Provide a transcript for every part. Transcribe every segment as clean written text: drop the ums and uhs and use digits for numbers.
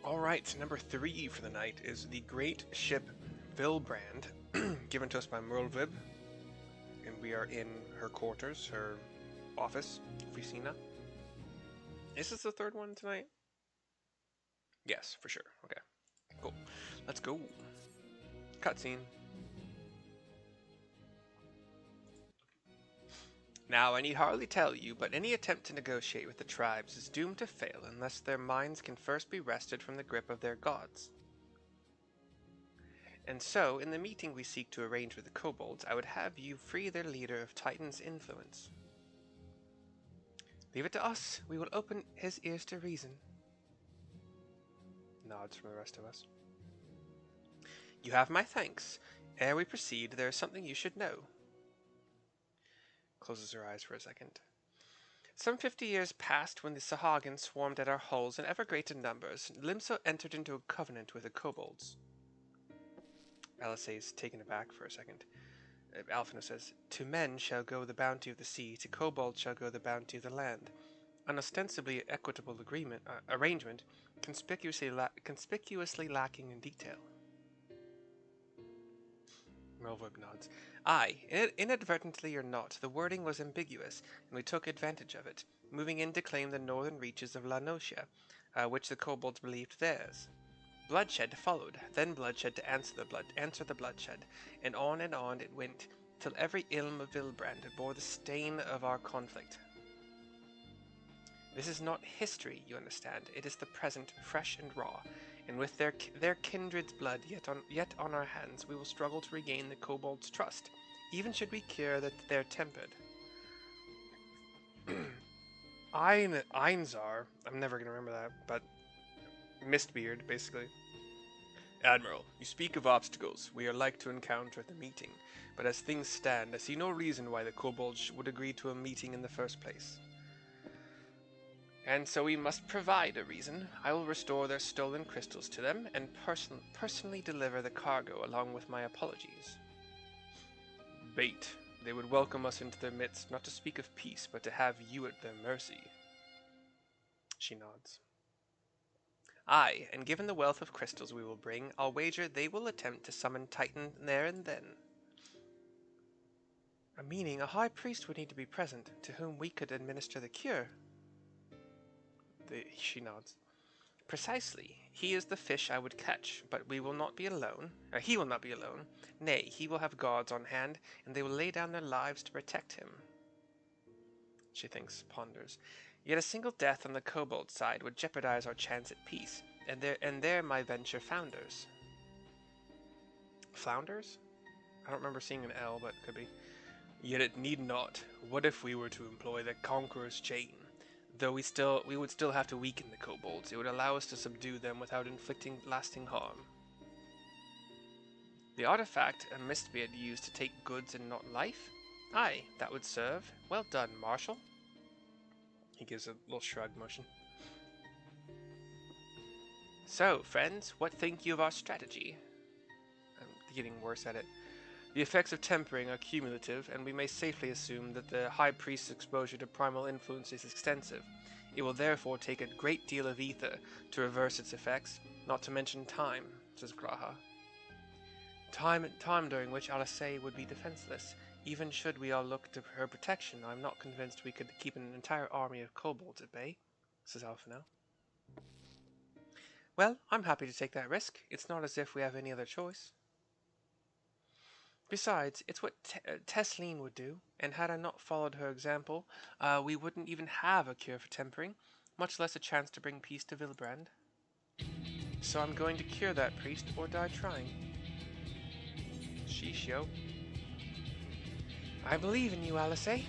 Alright, number 3 for the night is the great ship Vylbrand, given to us by Merlvib, and we are in her quarters, her office, Oficina. Is this the third one tonight? Yes, for sure. Okay, cool. Let's go. Cutscene. Now, I need hardly tell you, but any attempt to negotiate with the tribes is doomed to fail unless their minds can first be wrested from the grip of their gods. And so, in the meeting we seek to arrange with the Kobolds, I would have you free their leader of Titan's influence. Leave it to us. We will open his ears to reason. Nods from the rest of us. You have my thanks. Ere we proceed, there is something you should know. Closes her eyes for a second. Some 50 years passed when the Sahagin swarmed at our hulls in ever greater numbers. Limsa entered into a covenant with the Kobolds. Alisei is taken aback for a second. Alphino says, To men shall go the bounty of the sea, to Kobold shall go the bounty of the land. An ostensibly equitable arrangement, conspicuously lacking in detail. Merlvib nods. Aye, inadvertently or not, the wording was ambiguous, and we took advantage of it, moving in to claim the northern reaches of La Nocia, which the Kobolds believed theirs. Bloodshed followed, then bloodshed to answer the bloodshed, and on it went, till every ilm of Vylbrand bore the stain of our conflict. This is not history, you understand. It is the present, fresh and raw, and with their kindred's blood yet on our hands, we will struggle to regain the Kobold's trust, even should we cure their tempered. Einzar, I'm never going to remember that, but Mistbeard, basically. Admiral, you speak of obstacles we are like to encounter at the meeting, but as things stand, I see no reason why the Kobolds would agree to a meeting in the first place. And so we must provide a reason. I will restore their stolen crystals to them, and personally deliver the cargo along with my apologies. Bait. They would welcome us into their midst, not to speak of peace, but to have you at their mercy. She nods. Aye, and given the wealth of crystals we will bring, I'll wager they will attempt to summon Titan there and then. Meaning a high priest would need to be present, to whom we could administer the cure. She nods. Precisely. He is the fish I would catch, but we will not be alone. He will not be alone. Nay, he will have guards on hand, and they will lay down their lives to protect him. She thinks, ponders. Yet a single death on the Kobold side would jeopardize our chance at peace, and there my venture founders. Flounders? I don't remember seeing an L, but it could be. Yet it need not. What if we were to employ the Conqueror's Chain? Though we would still have to weaken the Kobolds, it would allow us to subdue them without inflicting lasting harm. The artifact a Mistbeard used to take goods and not life? Aye, that would serve. Well done, Marshal. He gives a little shrug motion. So, friends, what think you of our strategy? I'm getting worse at it. The effects of tempering are cumulative, and we may safely assume that the High Priest's exposure to primal influence is extensive. It will therefore take a great deal of ether to reverse its effects, not to mention time, says Graha. Time during which Alisei would be defenseless. Even should we all look to her protection, I'm not convinced we could keep an entire army of kobolds at bay, says Alphino. Well, I'm happy to take that risk. It's not as if we have any other choice. Besides, it's what Tesleen would do, and had I not followed her example, we wouldn't even have a cure for tempering, much less a chance to bring peace to Vylbrand. So I'm going to cure that priest or die trying. Sheesh, yo. I believe in you, Alisei,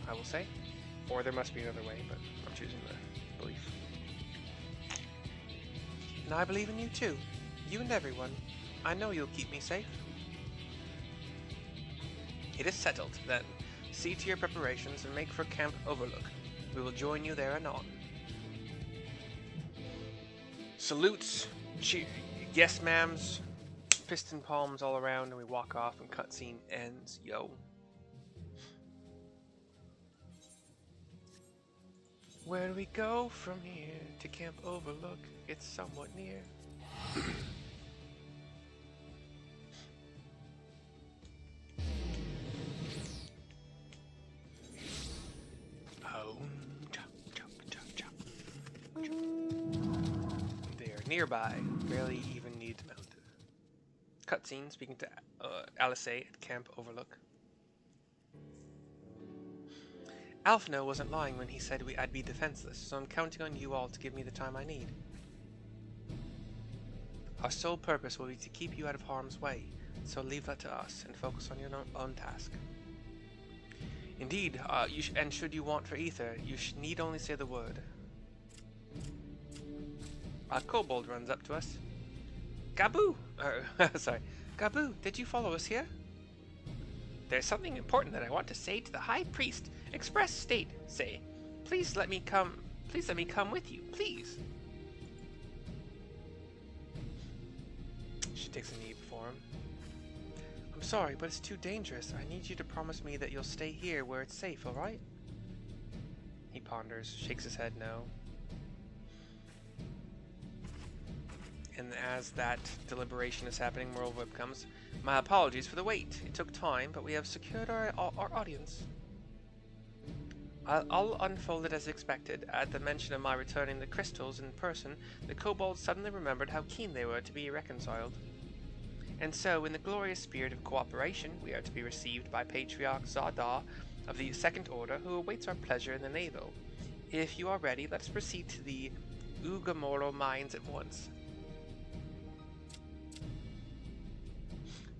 I will say. Or there must be another way, but I'm choosing the belief. And I believe in you too. You and everyone. I know you'll keep me safe. It is settled, then. See to your preparations and make for Camp Overlook. We will join you there anon. Salutes, yes ma'ams, piston palms all around, and we walk off and cutscene ends. Yo. Where do we go from here to Camp Overlook? It's somewhat near. Oh, chop, chop, chop, chop. They are nearby. Barely even need to mount. Cutscene speaking to Alice at Camp Overlook. Alphino wasn't lying when he said I'd be defenseless, so I'm counting on you all to give me the time I need. Our sole purpose will be to keep you out of harm's way, so leave that to us and focus on your own task. Indeed, and should you want for ether, you need only say the word. A kobold runs up to us. Gabu! Sorry. Gabu, did you follow us here? There's something important that I want to say to the High Priest. Express state, say. Please let me come with you, please. She takes a knee before him. I'm sorry, but it's too dangerous. I need you to promise me that you'll stay here where it's safe, alright? He ponders, shakes his head no. And as that deliberation is happening, Whirlwhip comes. My apologies for the wait. It took time, but we have secured our audience. I'll unfold it as expected. At the mention of my returning the crystals in person, the kobolds suddenly remembered how keen they were to be reconciled. And so, in the glorious spirit of cooperation, we are to be received by Patriarch Zadar of the Second Order, who awaits our pleasure in the Navel. If you are ready, let us proceed to the Ugamoro mines at once.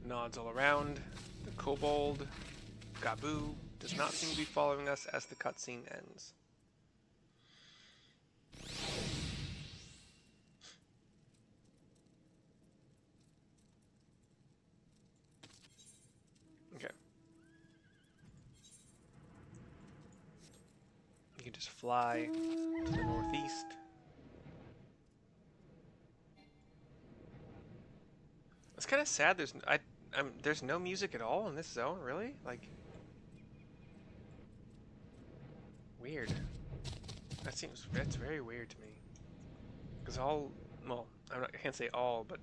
Nods all around. The kobold, Gabu, does not seem to be following us as the cutscene ends. Okay. You can just fly to the northeast. It's kind of sad. There's no music at all in this zone, really? Like, weird. That's very weird to me. Because I can't say all, but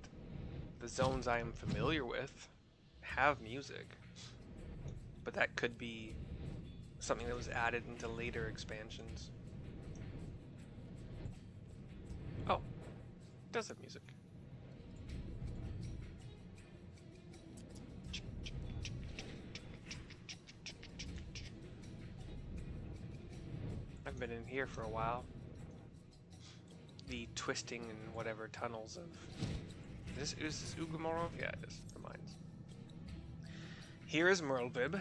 the zones I am familiar with have music. But that could be something that was added into later expansions. Oh, it does have music. I've been in here for a while. The twisting and whatever tunnels of... Is this Ugamoro? Yeah, it is. The mines. Here is Merlbib.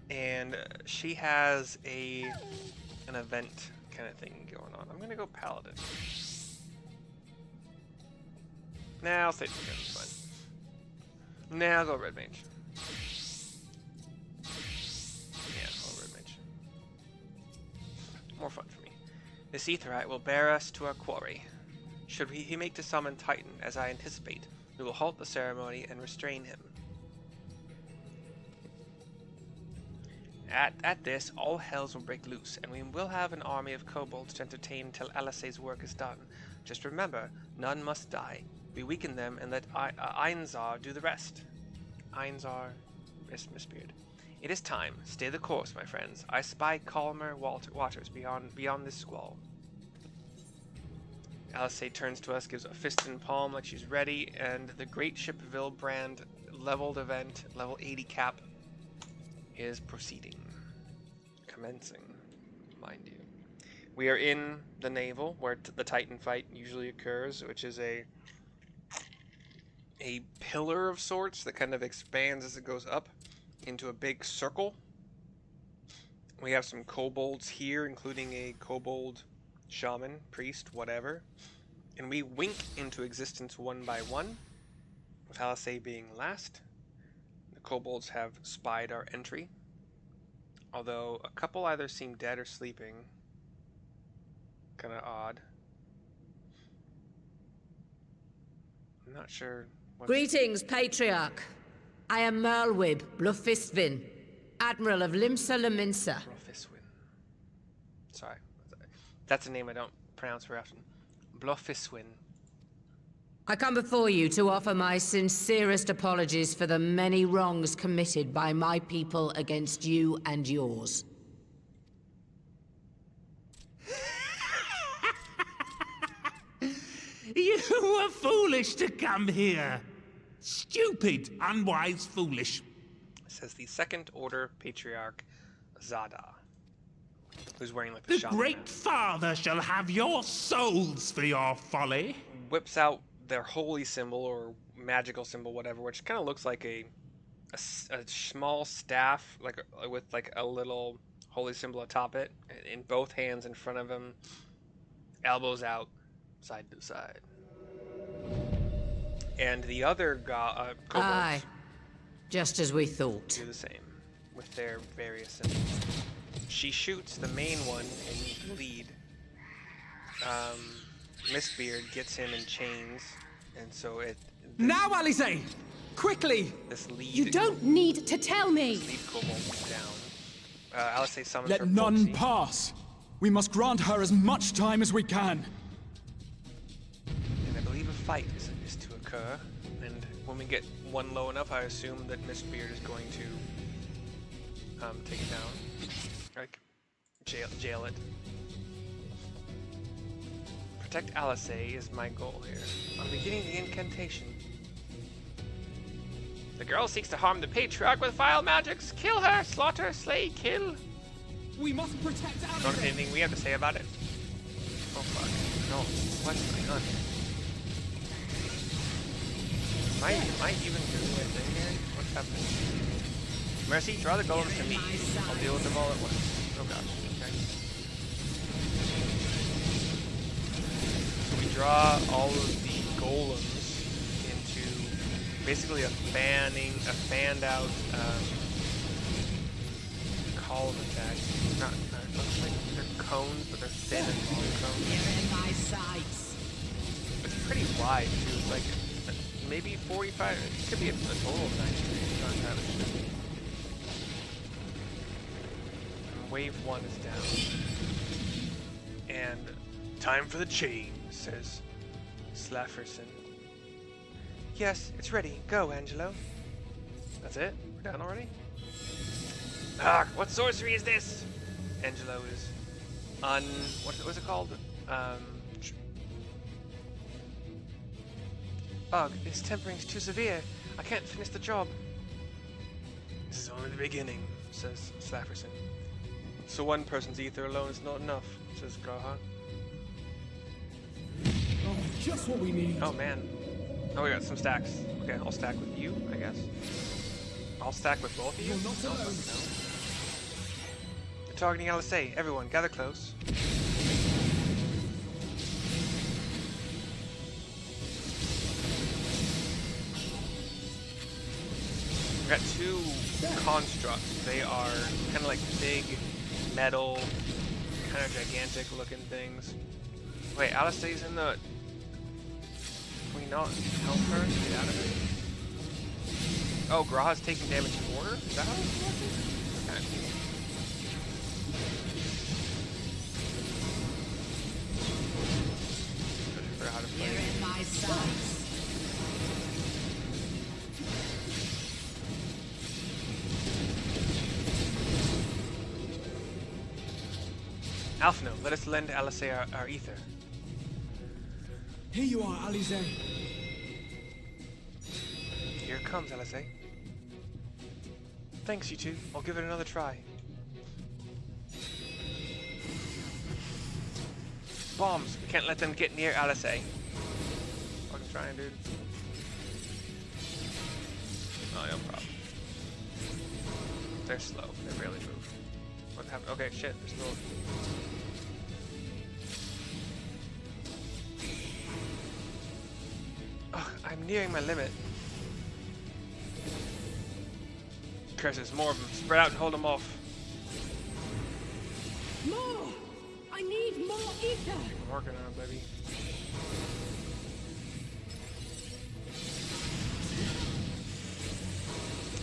And she has an event kind of thing going on. I'm gonna go Paladin. Nah, I'll stay together. It's fine. Nah, I'll go Red Mage. Yeah, I'll go Red Mage. More fun for me. This Aetheryte will bear us to our quarry. Should he make to summon Titan, as I anticipate, we will halt the ceremony and restrain him. At this, all hells will break loose, and we will have an army of kobolds to entertain until Alice's work is done. Just remember, none must die. We weaken them and let Einzar do the rest. Einzar, Mistbeard. It is time. Stay the course, my friends. I spy calmer waters beyond this squall. Alice turns to us, gives a fist and palm like she's ready, and the great ship Vylbrand leveled event, level 80 cap, is proceeding. Commencing, mind you. We are in the Navel, where the Titan fight usually occurs, which is a pillar of sorts that kind of expands as it goes up into a big circle. We have some kobolds here, including a kobold shaman, priest, whatever. And we wink into existence one by one, with Alice being last. The kobolds have spied our entry, although a couple either seem dead or sleeping. Kind of odd. I'm not sure. Greetings, Patriarch. I am Merlwib Blufistvin, Admiral of Limsa Laminsa. Blufistvin. Sorry, That's a name I don't pronounce very often. Blofiswin. I come before you to offer my sincerest apologies for the many wrongs committed by my people against you and yours. You were foolish to come here. Stupid, unwise, foolish. Says the Second Order Patriarch Zada, who's wearing like the The shaman Great mask. Father shall have your souls for your folly. Whips out their holy symbol or magical symbol, whatever, which kind of looks like a small staff, like with like a little holy symbol atop it, in both hands in front of him, elbows out, side to side. And the other kobolds Aye, just as we thought. do the same with their various symbols. She shoots the main one in the lead. Mistbeard gets him in chains, and so Now, Alice! Quickly! this lead. You don't need to tell me! Lead kobold is down. Alice summons her Let none Foxy. pass. We must grant her as much time as we can. And I believe a fight is to occur. And when we get one low enough, I assume that Mistbeard is going to take it down. Like, jail it. Protect Alice is my goal here. I'm beginning the incantation. The girl seeks to harm the Patriarch with vile magics. Kill her! Slaughter, slay, kill! We must protect Don't Alice. have anything we have to say about it. Oh fuck. No. What's going on? Am I even doing my thing here? What's happening? Mercy, draw the golems to me. I'll deal with them all at once. Oh gosh. Okay. So we draw all of the golems into basically a fanned out column attack. Not, it looks like they're cones, but they're thin and long cones. You're in my sights. It's pretty wide too. It's like maybe 45. It could be a total of 90 degrees. Not entirely sure. And wave 1 is down. And time for the chain, says Slafferson. Yes, it's ready. Go, Angelo. That's it? We're done already? Ah, what sorcery is this? Angelo is what was it called? Ugh, his tempering's too severe. I can't finish the job. This is only the beginning, says Slafferson. So one person's ether alone is not enough, says Graha. Oh, just what we need. Oh man. Oh, we got some stacks. Okay, I'll stack with you, I guess. I'll stack with both of you? You're not No, alone. no. They're targeting LSA. Everyone, gather close. We've got two constructs. They are kind of like big, metal, kind of gigantic looking things. Wait, Alistair's in the... Can we not help her get out of it? Oh, Graha's taking damage in order? Is that how it's working? Okay. I forgot how to play. You're in my sights. Alphino, let us lend Alice our ether. Here you are, Alice. Here it comes, Alice. Thanks, you two. I'll give it another try. Bombs! We can't let them get near Alice. Fucking trying, dude. Oh, no problem. They're slow. They barely move. What happened? Okay, shit. There's no... Ugh, I'm nearing my limit. Curses, more of them. Spread out and hold them off. More! I need more ether! I'm working on it, baby.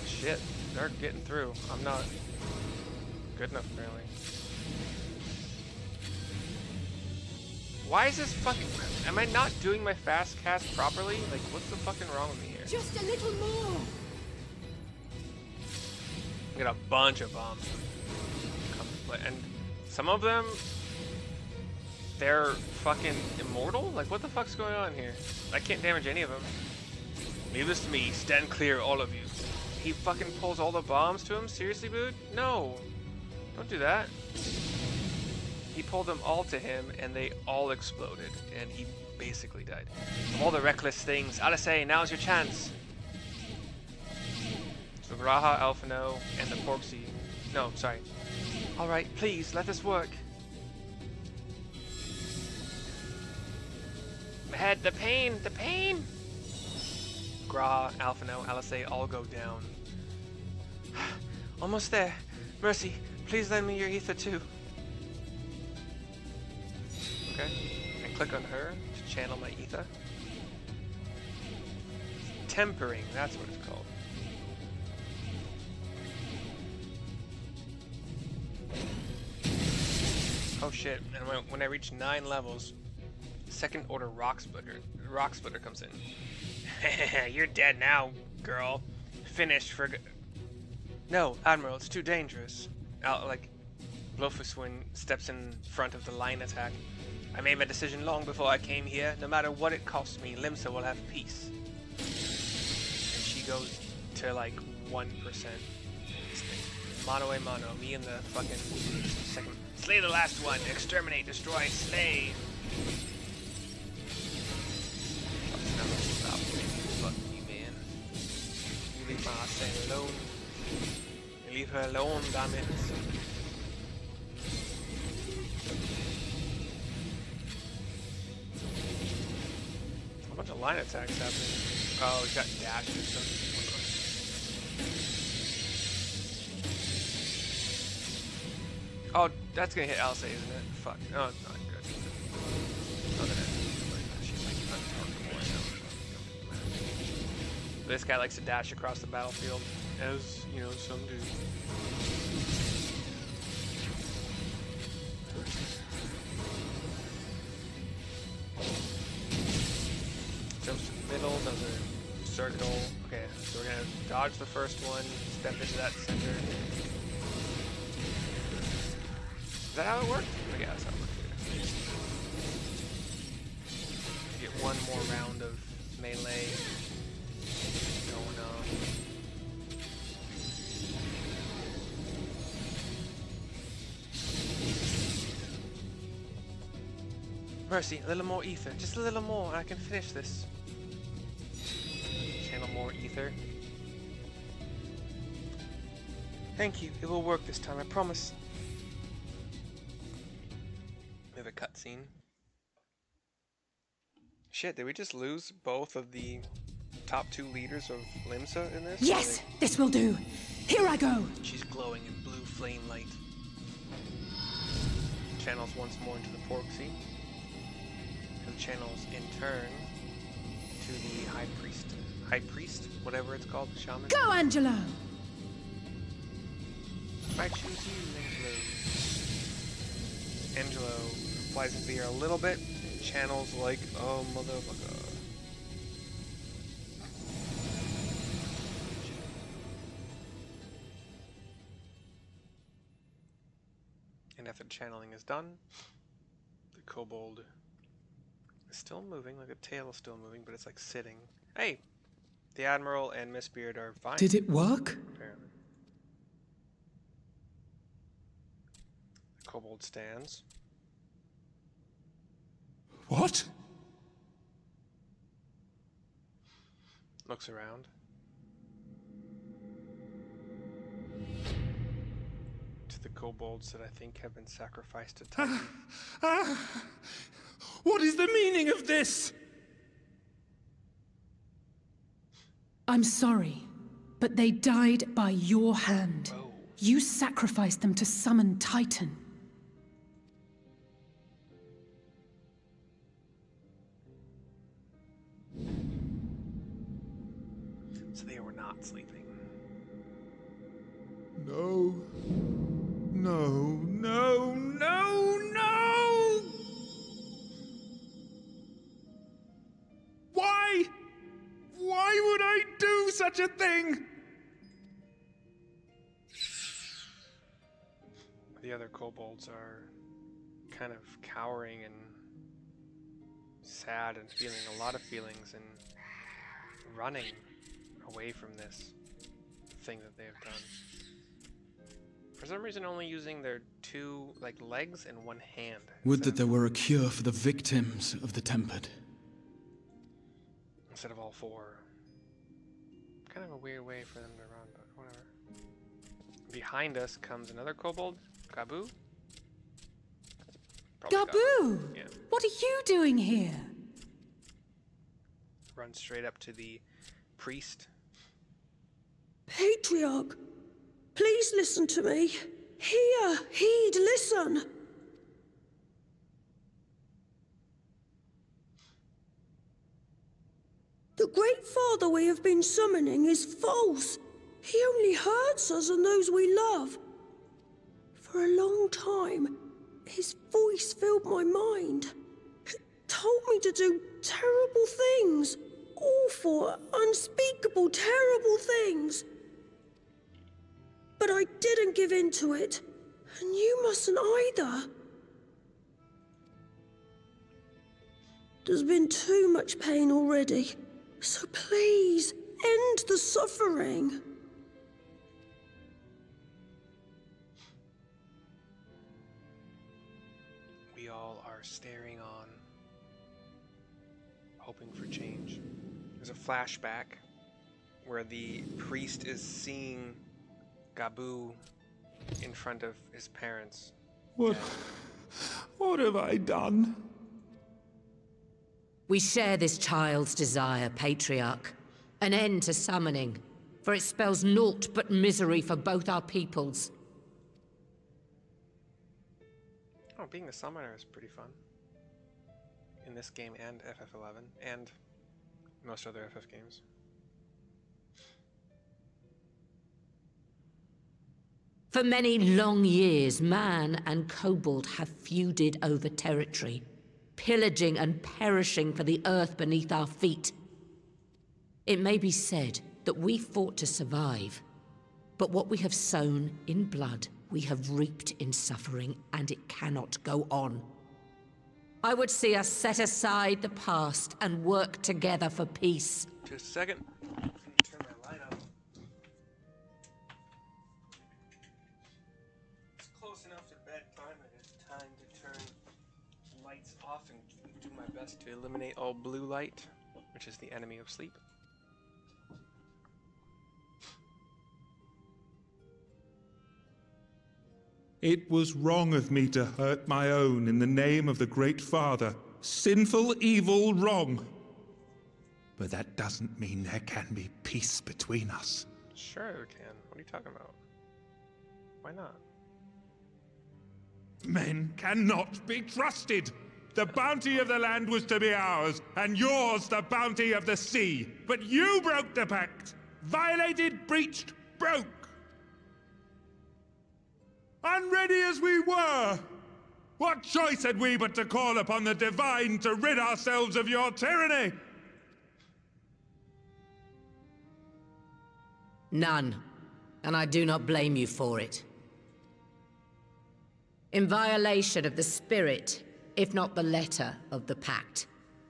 Shit, they're getting through. I'm not good enough, apparently. Why is this fucking... Am I not doing my fast cast properly? Like, what's the fucking wrong with me here? Just a little more. I got a bunch of bombs. Come to play. And some of them... They're fucking immortal? Like, what the fuck's going on here? I can't damage any of them. Leave this to me. Stand clear, all of you. He fucking pulls all the bombs to him? Seriously, dude? No. Don't do that. He pulled them all to him, and they all exploded, and he basically died. Of all the reckless things, Alise, now's your chance. So Graha, Alphino, and the Porksy. No, sorry. Alright, please, let this work. My head, the pain, the pain! Graha, Alphino, Alise all go down. Almost there. Mercy, please lend me your ether too. Okay, and click on her to channel my ether. Tempering, that's what it's called. Oh shit, and when I reach 9 levels, second order rock splitter comes in. You're dead now, girl. Finished for No, Admiral, it's too dangerous. Like, Blofuswin steps in front of the line attack. I made my decision long before I came here. No matter what it costs me, Limsa will have peace. And she goes to like 1%. Mano a mano, me and the fucking second. Slay the last one. Exterminate, destroy, slay. Fuck you, man. You leave my ass alone. You leave her alone, damn it. A bunch of line attacks happening. Oh, he's got dash or something. Oh, that's gonna hit Alce, isn't it? Fuck. Oh, it's not good. Oh, she's like untargetable right now. This guy likes to dash across the battlefield, as, you know, some do. Jumps to the middle, does a circle. Okay, so we're gonna dodge the first one, step into that center. Is that how it worked? Yeah, that's how it worked. Get one more round of melee going on. Mercy, a little more ether. Just a little more and I can finish this. Channel more ether. Thank you. It will work this time, I promise. We have a cutscene. Shit, did we just lose both of the top 2 leaders of Limsa in this? Yes, this will do. Here I go. She's glowing in blue flame light. Channels once more into the Porksy. Who channels in turn to the High Priest. High Priest? Whatever it's called, the Shaman. Go, Angelo. I choose you, Angelo. Angelo flies into the air a little bit and channels like a motherfucker. And after channeling is done, the Kobold is still moving, like the tail is still moving, but it's like sitting. Hey! The Admiral and Miss Beard are fine. Did it work? Apparently. The Kobold stands. What? Looks around. To the kobolds that I think have been sacrificed to Titan. What is the meaning of this? I'm sorry, but they died by your hand. Oh. You sacrificed them to summon Titan. So they were not sleeping. No. No, no, no, no! such a thing! The other kobolds are kind of cowering and sad and feeling a lot of feelings and running away from this thing that they have done. For some reason only using their two legs and one hand. Would that there were a cure for the victims of the Tempered. Instead of all four. Kind of a weird way for them to run, but whatever. Behind us comes another kobold, Gabu. Probably Gabu! Yeah. What are you doing here? Runs straight up to the priest. Patriarch, please listen to me. Hear, heed, listen. The Great Father we have been summoning is false. He only hurts us and those we love. For a long time, his voice filled my mind. It told me to do terrible things. Awful, unspeakable, terrible things. But I didn't give in to it, and you mustn't either. There's been too much pain already, so please, end the suffering. We all are staring on, hoping for change. There's a flashback where the priest is seeing Gabu in front of his parents. What have I done? We share this child's desire, Patriarch. An end to summoning, for it spells naught but misery for both our peoples. Oh, being a summoner is pretty fun. In this game and FF11, and most other FF games. For many long years, man and kobold have feuded over territory, pillaging and perishing for the earth beneath our feet. It may be said that we fought to survive, but what we have sown in blood, we have reaped in suffering, and it cannot go on. I would see us set aside the past and work together for peace. Just a second. Turn my light up. It's close enough to bedtime that it's time to turn lights off and do my best to eliminate all blue light, which is the enemy of sleep. It was wrong of me to hurt my own in the name of the Great Father. Sinful, evil, wrong. But that doesn't mean there can be peace between us. Sure it can. What are you talking about? Why not? Men cannot be trusted. The bounty of the land was to be ours, and yours the bounty of the sea. But you broke the pact. Violated, breached, broke. Unready as we were, what choice had we but to call upon the divine to rid ourselves of your tyranny? None, and I do not blame you for it. In violation of the spirit, if not the letter, of the pact,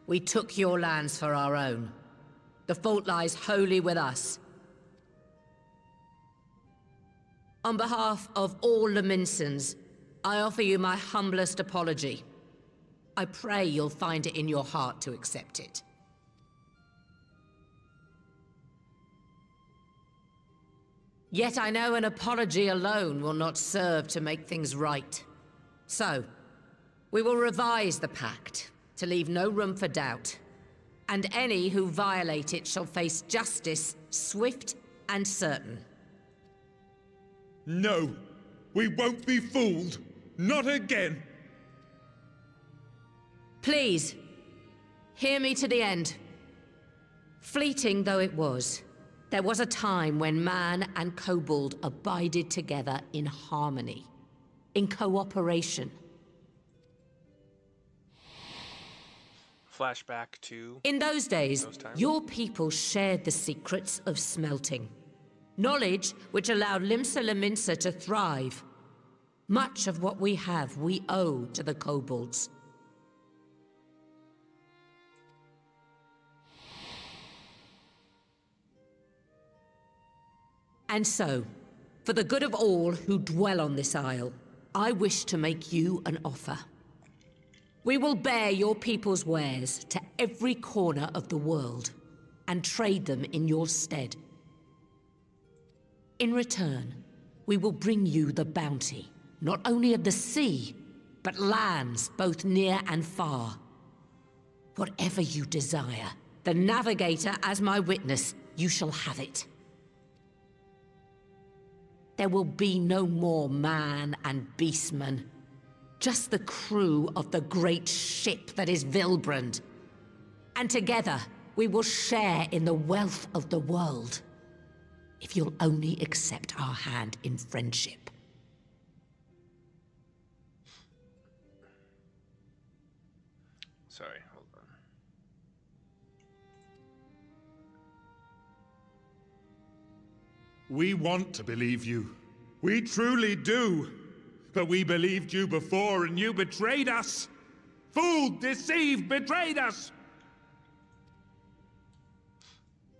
we took your lands for our own. The fault lies wholly with us. On behalf of all Leminsons, I offer you my humblest apology. I pray you'll find it in your heart to accept it. Yet I know an apology alone will not serve to make things right. So, we will revise the pact to leave no room for doubt, and any who violate it shall face justice, swift and certain. No, we won't be fooled. Not again. Please, hear me to the end. Fleeting though it was, there was a time when man and kobold abided together in harmony, in cooperation. flashback to In those days, those times. your people shared the secrets of smelting. Knowledge which allowed Limsa Lominsa to thrive. Much of what we have, we owe to the kobolds. And so, for the good of all who dwell on this isle, I wish to make you an offer. We will bear your people's wares to every corner of the world, and trade them in your stead. In return, we will bring you the bounty, not only of the sea, but lands both near and far. Whatever you desire, the Navigator as my witness, you shall have it. There will be no more man and beastman, just the crew of the great ship that is Vylbrand. And together, we will share in the wealth of the world. If you'll only accept our hand in friendship. Sorry, hold on. We want to believe you. We truly do. But we believed you before and you betrayed us. Fooled, deceived, betrayed us.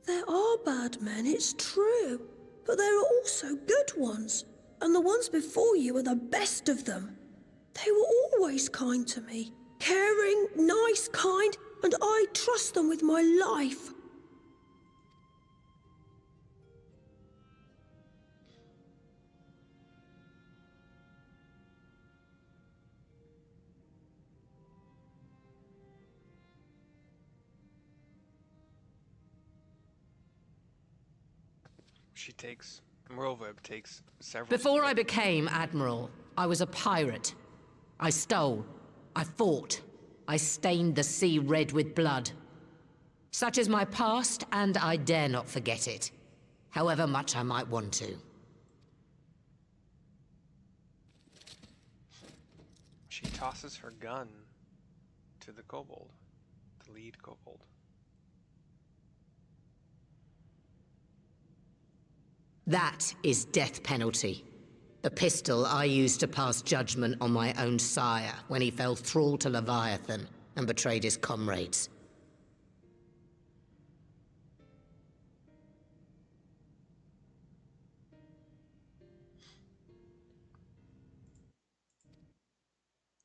There are bad men, it's true. But there are also good ones. And the ones before you are the best of them. They were always kind to me. Caring, nice, kind, and I trust them with my life. Merlwyb takes several... Before I became Admiral, I was a pirate. I stole. I fought. I stained the sea red with blood. Such is my past, and I dare not forget it. However much I might want to. She tosses her gun to the kobold. The lead kobold. That is death penalty. The pistol I used to pass judgment on my own sire when he fell thrall to Leviathan and betrayed his comrades.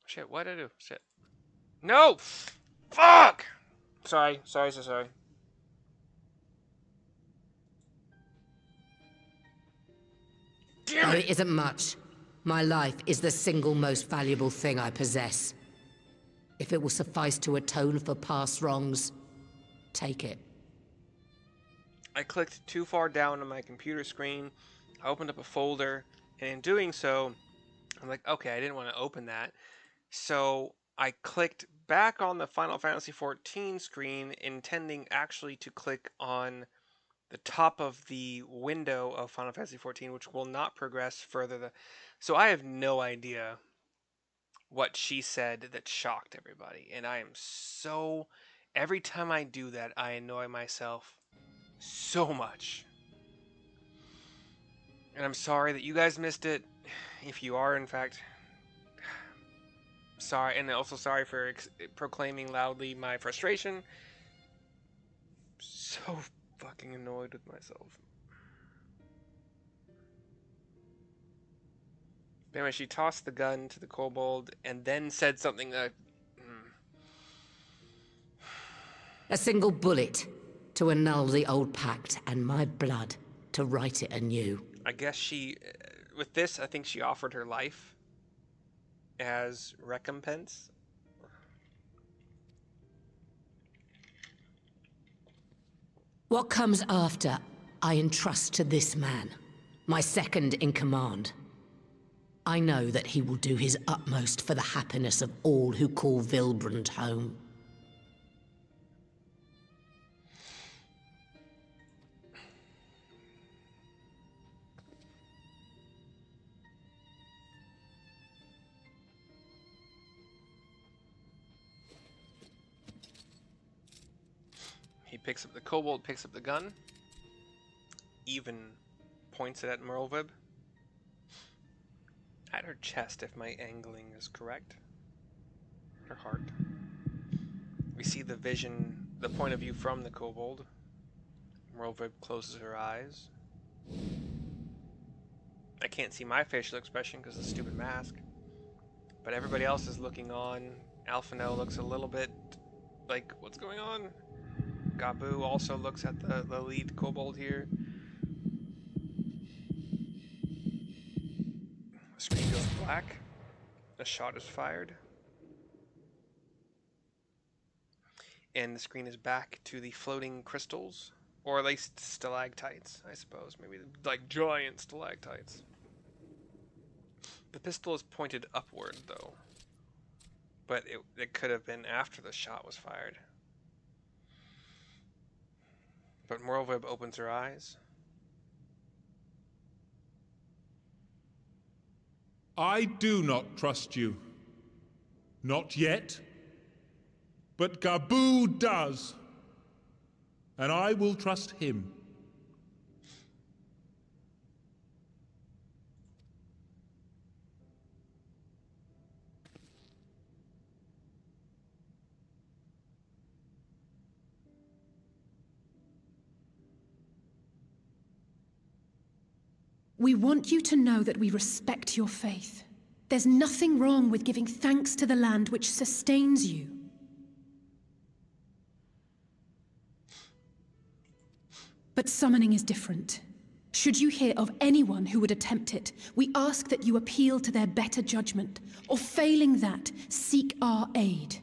Shit, what did I do? Shit. No! Fuck! Sorry. Damn Oh, it! it isn't much. My life is the single most valuable thing I possess. If it will suffice to atone for past wrongs, take it. I clicked too far down on my computer screen. I opened up a folder, and in doing so, I'm like, okay, I didn't want to open that. So I clicked back on the Final Fantasy XIV screen, intending actually to click on the top of the window of Final Fantasy XIV, which will not progress further. So I have no idea what she said that shocked everybody. And I am so... Every time I do that, I annoy myself so much. And I'm sorry that you guys missed it. If you are, in fact... Sorry, and also sorry for proclaiming loudly my frustration. So fucking annoyed with myself. But anyway, she tossed the gun to the kobold and then said something that... A single bullet to annul the old pact, and my blood to write it anew. I guess she... With this, I think she offered her life as recompense. What comes after, I entrust to this man, my second in command. I know that he will do his utmost for the happiness of all who call Vylbrand home. He picks up the kobold, picks up the gun, even points it at Merlwyb. At her chest, if my angling is correct. Her heart. We see the vision, the point of view from the kobold. Merlwyb closes her eyes. I can't see my facial expression because of the stupid mask. But everybody else is looking on. Alphino looks a little bit like, what's going on? Gabu also looks at the lead kobold here. The screen goes black. A shot is fired. And the screen is back to the floating crystals. Or at least stalactites, I suppose. Maybe like giant stalactites. The pistol is pointed upward, though. But it could have been after the shot was fired. But Merlwyb opens her eyes. I do not trust you. Not yet. But Gabu does. And I will trust him. We want you to know that we respect your faith. There's nothing wrong with giving thanks to the land which sustains you. But summoning is different. Should you hear of anyone who would attempt it, we ask that you appeal to their better judgment, or failing that, seek our aid.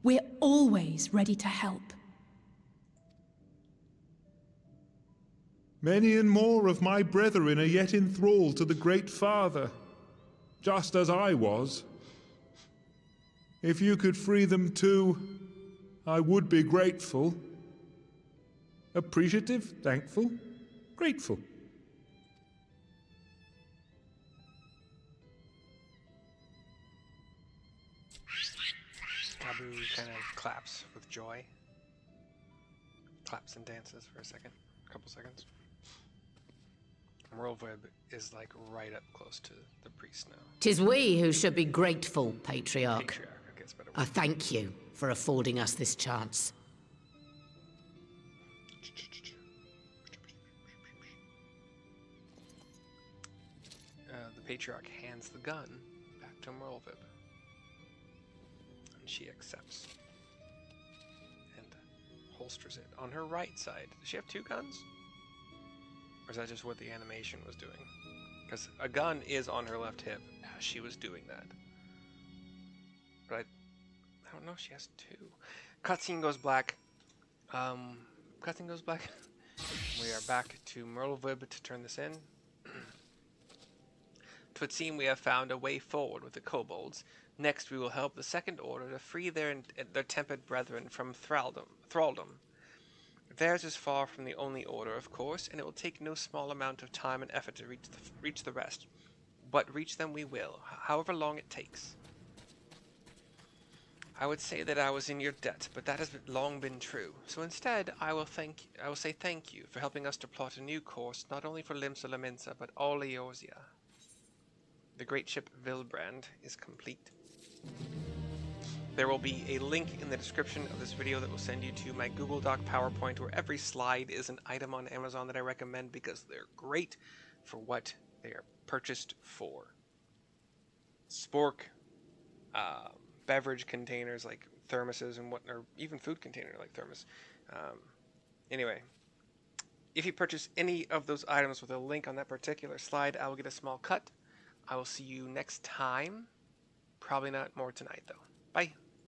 We're always ready to help. Many and more of my brethren are yet enthralled to the Great Father, just as I was. If you could free them too, I would be grateful. Appreciative, thankful, grateful. Gabu kind of claps with joy. Claps and dances for a couple seconds. Merlwyb is like right up close to the priest now. 'Tis we who should be grateful, Patriarch. Patriarch, I guess better I thank you for affording us this chance. The Patriarch hands the gun back to Merlwyb. And she accepts. And holsters it on her right side. Does she have two guns? Or is that just what the animation was doing? Because a gun is on her left hip as she was doing that. But I don't know if she has two. Cutscene goes black. Cutscene goes black. We are back to Merlwyb to turn this in. Twould seem we have found a way forward with the kobolds. Next we will help the Second Order to free their tempered brethren from thraldom. Theirs is far from the only order, of course, and it will take no small amount of time and effort to reach the rest. But reach them we will, however long it takes. I would say that I was in your debt, but that has long been true. So instead, I will say thank you for helping us to plot a new course, not only for Limsa Lominsa, but all Eorzea. The great ship Vylbrand is complete. There will be a link in the description of this video that will send you to my Google Doc PowerPoint where every slide is an item on Amazon that I recommend because they're great for what they are purchased for. Spork, beverage containers like thermoses and or even food container like thermos. Anyway, if you purchase any of those items with a link on that particular slide, I will get a small cut. I will see you next time. Probably not more tonight though. Bye.